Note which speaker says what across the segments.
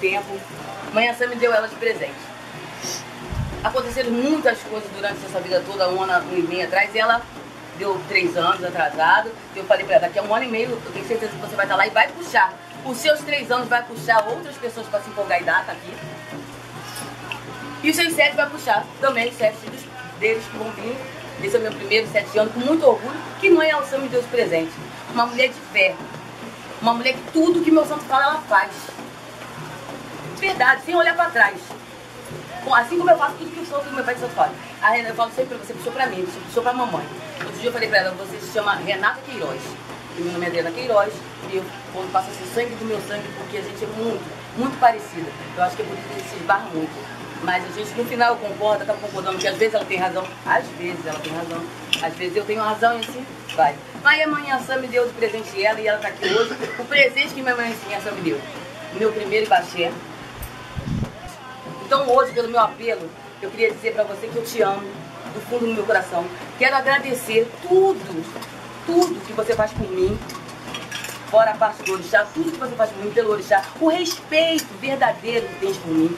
Speaker 1: tempo. Mãe Ansã me deu ela de presente. Aconteceram muitas coisas durante essa vida toda, um ano e meio atrás. Ela deu 3 anos atrasado. Eu falei pra ela, daqui a 1 ano e meio, eu tenho certeza que você vai estar lá e vai puxar. Os seus 3 anos vai puxar outras pessoas para se empolgar e dar, tá aqui. E os seus 7 vai puxar também os 7 filhos deles que vão vir. Esse é o meu primeiro 7 anos, com muito orgulho, que mãe Ansã me deu de presente. Uma mulher de fé. Uma mulher que tudo que meu santo fala, ela faz. Verdade, sem olhar pra trás. Assim como eu faço tudo que o santo do meu pai de santo fala. A Renata, eu falo sempre pra você, puxou pra mim, você puxou pra mamãe. Outro dia eu falei pra ela, você se chama Renata Queiroz. E meu nome é Adriana Queiroz. E eu passo assim, sangue do meu sangue, porque a gente é muito, muito parecida. Eu acho que é por isso que a gente se esbarra muito. Mas a gente, no final, eu concordo, acaba concordando que às vezes ela tem razão, às vezes ela tem razão, às vezes eu tenho razão e assim vai. Mas a mãe Ansã me deu de presente ela e ela tá aqui hoje. O presente que minha mãe Ansã me deu, meu primeiro Ibaxé. Então hoje, pelo meu apelo, eu queria dizer pra você que eu te amo, do fundo do meu coração. Quero agradecer tudo que você faz por mim, fora a parte do orixá, tudo que você faz por mim pelo orixá, o respeito verdadeiro que tens por mim.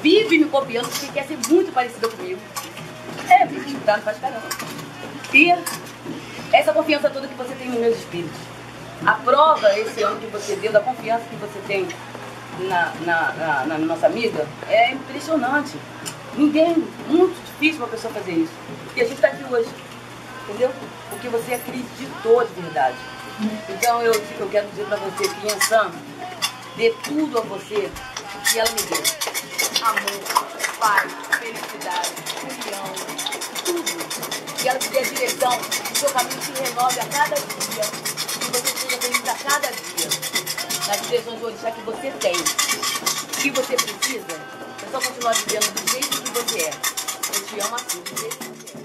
Speaker 1: Vive me copiando porque quer ser muito parecida comigo. É, me escutar não faz caramba. E essa confiança toda que você tem nos meus espíritos. A prova esse ano que você deu, da confiança que você tem na nossa amiga, é impressionante. Ninguém, muito difícil uma pessoa fazer isso. E a gente está aqui hoje, entendeu? Porque você acreditou de verdade. Então eu quero dizer para você que Ansã dê tudo a você que ela me deu. Amor, paz, felicidade, união, tudo. E ela te dê a direção, que o seu caminho se renove a cada dia, que você seja feliz a cada dia, nas direções do orixá que você tem. O que você precisa é só continuar vivendo do jeito que você é. Eu te amo assim, do jeito que você é.